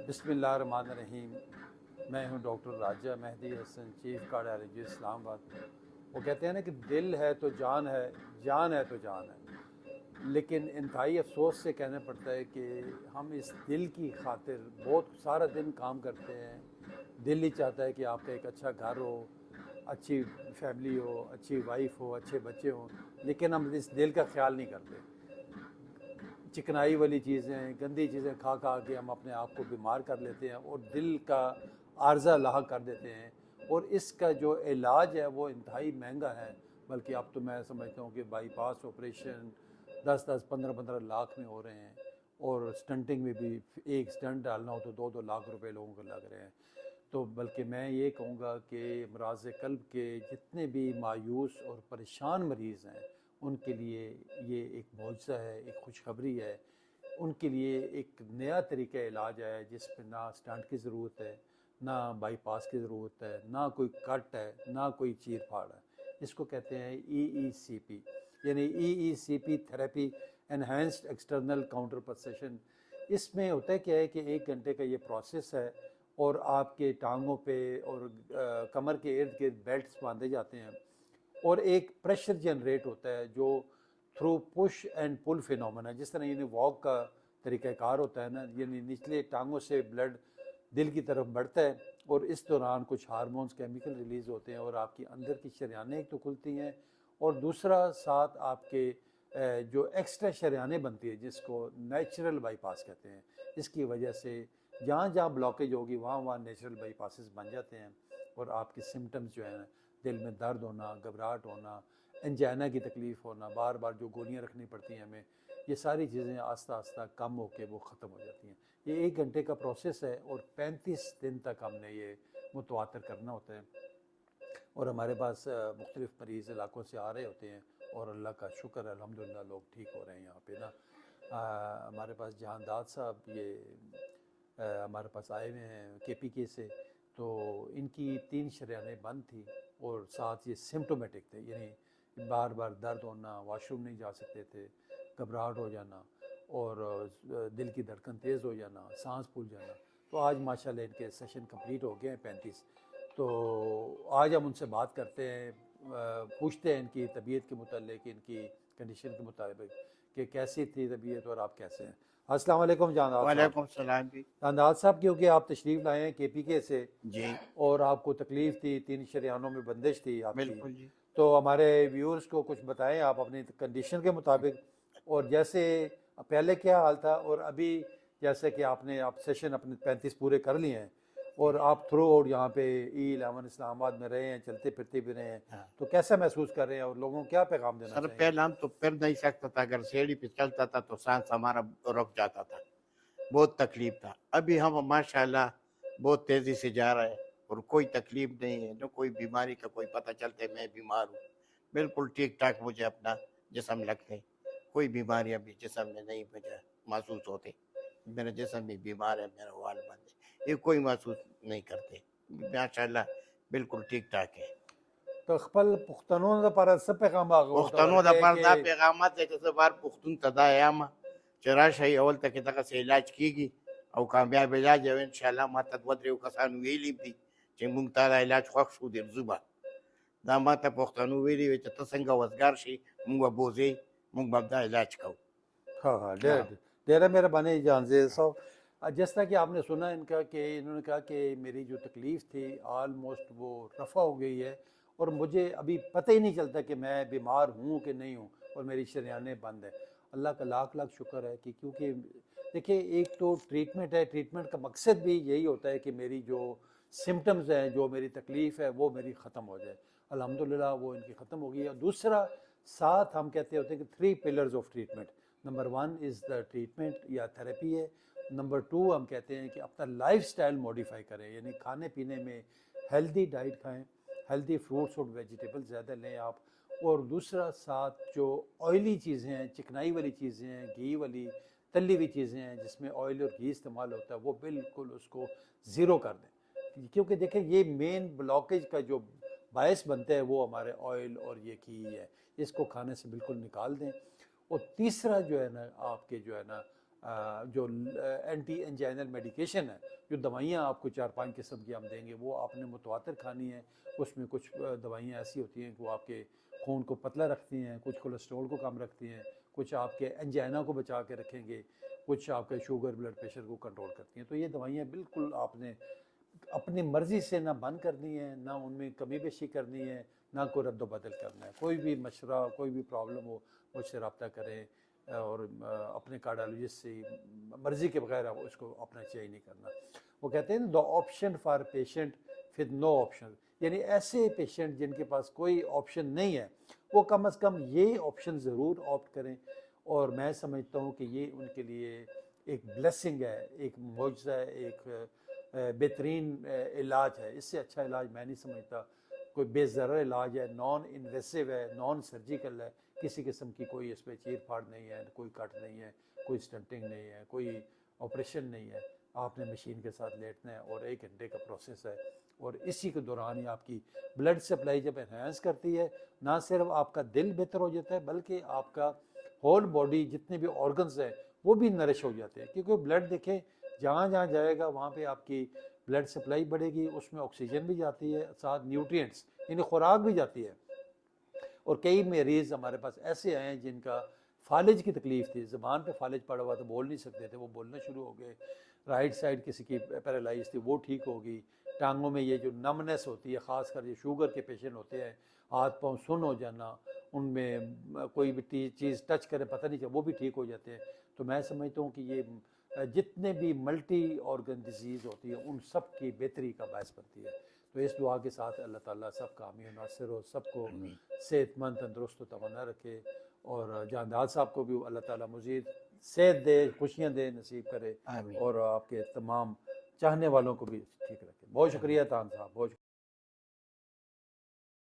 بسم اللہ الرحمن الرحیم۔ میں ہوں ڈاکٹر راجہ مہدی حسن، چیف کارڈیالوجسٹ اسلام آباد۔ وہ کہتے ہیں نا کہ دل ہے تو جان ہے، جان ہے تو جان ہے، لیکن انتہائی افسوس سے کہنا پڑتا ہے کہ ہم اس دل کی خاطر بہت سارا دن کام کرتے ہیں۔ دل ہی چاہتا ہے کہ آپ کا ایک اچھا گھر ہو، اچھی فیملی ہو، اچھی وائف ہو، اچھے بچے ہوں، لیکن ہم اس دل کا خیال نہیں کرتے۔ چکنائی والی چیزیں، گندی چیزیں کھا کھا کے ہم اپنے آپ کو بیمار کر لیتے ہیں اور دل کا عارضہ لاحق کر دیتے ہیں، اور اس کا جو علاج ہے وہ انتہائی مہنگا ہے۔ بلکہ اب تو میں سمجھتا ہوں کہ بائی پاس آپریشن 10-15 لاکھ میں ہو رہے ہیں، اور سٹنٹنگ میں بھی ایک سٹنٹ ڈالنا ہو تو 2 لاکھ روپے لوگوں کو لگ رہے ہیں۔ تو بلکہ میں یہ کہوں گا کہ امراض قلب کے جتنے بھی مایوس اور پریشان مریض ہیں ان کے لیے یہ ایک معجزہ ہے، ایک خوشخبری ہے۔ ان کے لیے ایک نیا طریقہ علاج ہے جس پہ نہ سٹنٹ کی ضرورت ہے، نہ بائی پاس کی ضرورت ہے، نہ کوئی کٹ ہے، نہ کوئی چیر پھاڑ ہے۔ اس کو کہتے ہیں EECP، یعنی EECP therapy, enhanced external counter pulsation. اس میں ہوتا ہے کیا ہے کہ 1 گھنٹے کا یہ پروسیس ہے، اور آپ کے ٹانگوں پہ اور کمر کے ارد گرد بیلٹس باندھے جاتے ہیں، اور ایک پریشر جنریٹ ہوتا ہے جو through push and pull phenomena, جس طرح یعنی واک کا طریقہ کار ہوتا ہے نا، یعنی نچلے ٹانگوں سے بلڈ دل کی طرف بڑھتا ہے، اور اس دوران کچھ ہارمونز کیمیکل ریلیز ہوتے ہیں، اور آپ کی اندر کی شریانیں ایک تو کھلتی ہیں، اور دوسرا ساتھ آپ کے جو ایکسٹرا شریانیں بنتی ہے جس کو نیچرل بائی پاس کہتے ہیں، اس کی وجہ سے جہاں جہاں بلاکیج ہوگی وہاں وہاں نیچرل بائی پاسز بن جاتے ہیں، اور آپ کے سمٹمز جو ہیں دل میں درد ہونا، گھبراہٹ ہونا، انجائنا کی تکلیف ہونا، بار بار جو گولیاں رکھنی پڑتی ہیں ہمیں، یہ ساری چیزیں آہستہ آہستہ کم ہو کے وہ ختم ہو جاتی ہیں۔ یہ 1 گھنٹے کا پروسیس ہے، اور 35 دن تک ہم نے یہ متواتر کرنا ہوتا ہے، اور ہمارے پاس مختلف مریض علاقوں سے آ رہے ہوتے ہیں، اور اللہ کا شکر ہے الحمدللہ لوگ ٹھیک ہو رہے ہیں یہاں پہ نا۔ ہمارے پاس جہانداد صاحب یہ ہمارے پاس آئے ہوئے ہیں KPK سے، تو ان کی 3 شریانیں بند تھی، اور ساتھ یہ سمٹومیٹک تھے، یعنی بار بار درد ہونا، واش روم نہیں جا سکتے تھے، گھبراہٹ ہو جانا، اور دل کی دھڑکن تیز ہو جانا، سانس پھول جانا۔ تو آج ماشاءاللہ ان کے سیشن کمپلیٹ ہو گئے ہیں 35۔ تو آج ہم ان سے بات کرتے ہیں، پوچھتے ہیں ان کی طبیعت کے متعلق، ان کی کنڈیشن کے مطابق کہ کیسی تھی طبیعت اور آپ کیسے ہیں۔ السلام علیکم جانداد صاحب۔ وعلیکم السلام جی۔ جانداد صاحب، کیونکہ آپ تشریف لائے ہیں KPK سے، جی اور آپ کو تکلیف تھی، 3 شریانوں میں بندش تھی آپ کی، بالکل جی۔ تو ہمارے ویورز کو کچھ بتائیں آپ اپنی کنڈیشن کے مطابق، اور جیسے پہلے کیا حال تھا اور ابھی جیسے کہ آپ نے سیشن اپنے 35 پورے کر لیے ہیں، اور آپ تھرو آؤٹ یہاں پہ E11 اسلام آباد میں رہے ہیں، چلتے پھرتے بھی رہے ہیں، ہاں تو کیسا محسوس کر رہے ہیں اور لوگوں کو کیا پیغام دینا سر، چاہیں گے؟ پہلا ہم تو پھر نہیں سکتا تھا، اگر سیڑھی پہ چلتا تھا تو سانس ہمارا رک جاتا تھا، بہت تکلیف تھا۔ ابھی ہم ماشاءاللہ بہت تیزی سے جا رہے ہیں، اور کوئی تکلیف نہیں ہے، نہ کوئی بیماری کا کوئی پتہ چلتا ہے میں بیمار ہوں۔ بالکل ٹھیک ٹھاک مجھے اپنا جسم لگتے، کوئی بیماری ابھی جسم میں نہیں مجھے محسوس ہوتے۔ میرا جسم بھی بیمار ہے، میرا وال بند ہے، یہ کوئی محسوس نہیں کرتے، ماشاءاللہ بالکل ٹھیک ٹھاک ہے۔ تو خپل پښتنو لپاره څه پیغام ورته پښتنو د ورکړئ پر دا چې پیغامات دی چې زه بار پښتون ته دا یم چې راشئ اول ته کې دغسې علاج کېږي او کامیاب علاج او انشاءالله ما ته 2-3 کسانو ویلي دي چې موږ تا دا علاج خوښ شو درځو به. دا ما ته پښتنو ویلي وي چې ته څنګه وزګار شي موږ به بوځې، موږ به دا علاج کوو. ہاں ہاں، ڈیرہ مہربانی جہانزیب صاحب۔ جس طرح کہ آپ نے سنا ان کا کہ انہوں نے کہا کہ میری جو تکلیف تھی آلموسٹ وہ رفع ہو گئی ہے، اور مجھے ابھی پتہ ہی نہیں چلتا کہ میں بیمار ہوں کہ نہیں ہوں، اور میری شریانیں بند ہیں۔ اللہ کا لاکھ لاکھ شکر ہے کہ کیونکہ دیکھیں ایک تو ٹریٹمنٹ ہے، ٹریٹمنٹ کا مقصد بھی یہی ہوتا ہے کہ میری جو سمٹمز ہیں، جو میری تکلیف ہے وہ میری ختم ہو جائے۔ الحمدللہ وہ ان کی ختم ہو گئی ہے۔ دوسرا ساتھ ہم کہتے ہوتے ہیں کہ 3 pillars of treatment, number 1 is the treatment یا تھراپی ہے، نمبر 2 ہم کہتے ہیں کہ اپنا لائف سٹائل موڈیفائی کریں، یعنی کھانے پینے میں ہیلدی ڈائٹ کھائیں، ہیلدی فروٹس اور ویجیٹیبل زیادہ لیں آپ، اور دوسرا ساتھ جو آئلی چیزیں ہیں، چکنائی والی چیزیں ہیں، گھی والی تلی ہوئی چیزیں ہیں جس میں آئل اور گھی استعمال ہوتا ہے، وہ بالکل اس کو زیرو کر دیں، کیونکہ دیکھیں یہ مین بلاکیج کا جو باعث بنتا ہے وہ ہمارے آئل اور یہ گھی ہے، اس کو کھانے سے بالکل نکال دیں۔ اور تیسرا جو ہے نا آپ کے جو ہے نا جو اینٹی انجائنل میڈیکیشن ہے، جو دوائیاں آپ کو 4-5 قسم کی ہم دیں گے، وہ آپ نے متواتر کھانی ہے۔ اس میں کچھ دوائیاں ایسی ہوتی ہیں کہ وہ آپ کے خون کو پتلا رکھتی ہیں، کچھ کولیسٹرول کو کم رکھتی ہیں، کچھ آپ کے انجائنا کو بچا کے رکھیں گے، کچھ آپ کے شوگر بلڈ پریشر کو کنٹرول کرتی ہیں۔ تو یہ دوائیاں بالکل آپ نے اپنی مرضی سے نہ بند کرنی ہے، نہ ان میں کمی بیشی کرنی ہے، نہ کوئی رد و بدل کرنا ہے۔ کوئی بھی مشورہ، کوئی بھی پرابلم ہو، مجھ سے رابطہ کریں، اور اپنے کارڈیالوجسٹ سے مرضی کے بغیر آپ اس کو اپنا چینج نہیں کرنا۔ وہ کہتے ہیں دا option for patient with no option, یعنی ایسے پیشنٹ جن کے پاس کوئی آپشن نہیں ہے، وہ کم از کم یہ آپشن ضرور آپٹ کریں۔ اور میں سمجھتا ہوں کہ یہ ان کے لیے ایک بلیسنگ ہے، ایک معجزہ ہے، ایک بہترین علاج ہے۔ اس سے اچھا علاج میں نہیں سمجھتا۔ کوئی بے ضرر علاج ہے، نان انویسو ہے، نان سرجیکل ہے، کسی قسم کی کوئی اس پہ چیر پھاڑ نہیں ہے، کوئی کٹ نہیں ہے، کوئی سٹنٹنگ نہیں ہے، کوئی آپریشن نہیں ہے۔ آپ نے مشین کے ساتھ لیٹنا ہے اور 1 گھنٹے کا پروسیس ہے، اور اسی کے دوران ہی آپ کی بلڈ سپلائی جب انہینس کرتی ہے، نہ صرف آپ کا دل بہتر ہو جاتا ہے بلکہ آپ کا ہول باڈی جتنے بھی آرگنز ہیں وہ بھی نرش ہو جاتے ہیں، کیونکہ بلڈ دیکھیں جہاں جہاں جائے گا وہاں پہ آپ کی بلڈ سپلائی بڑھے گی، اس میں آکسیجن بھی جاتی ہے، ساتھ نیوٹرینٹس یعنی خوراک بھی جاتی ہے۔ اور کئی مریض ہمارے پاس ایسے آئے ہیں جن کا فالج کی تکلیف تھی، زبان پہ فالج پڑا ہوا تو بول نہیں سکتے تھے، وہ بولنا شروع ہو گئے۔ رائٹ سائڈ کسی کی پیرالائز تھی، وہ ٹھیک ہو گئی۔ ٹانگوں میں یہ جو نمنس ہوتی ہے، خاص کر یہ شوگر کے پیشنٹ ہوتے ہیں، ہاتھ پاؤں سن ہو جانا، ان میں کوئی بھی چیز ٹچ کرے پتہ نہیں چلتا، وہ بھی ٹھیک ہو جاتے ہیں۔ تو میں سمجھتا ہوں کہ یہ جتنے بھی ملٹی آرگن ڈیزیز ہوتی ہے ان سب کی بہتری کا باعث بنتی ہے۔ تو اس دعا کے ساتھ اللہ تعالیٰ سب کا حامی و ناصر ہو، سب کو صحت مند، تندرست و توانا رکھے، اور جانداد صاحب کو بھی اللہ تعالیٰ مزید صحت دے، خوشیاں دے، نصیب کرے، آمین۔ اور آپ کے تمام چاہنے والوں کو بھی ٹھیک رکھے۔ بہت شکریہ تان صاحب، بہت شکریہ۔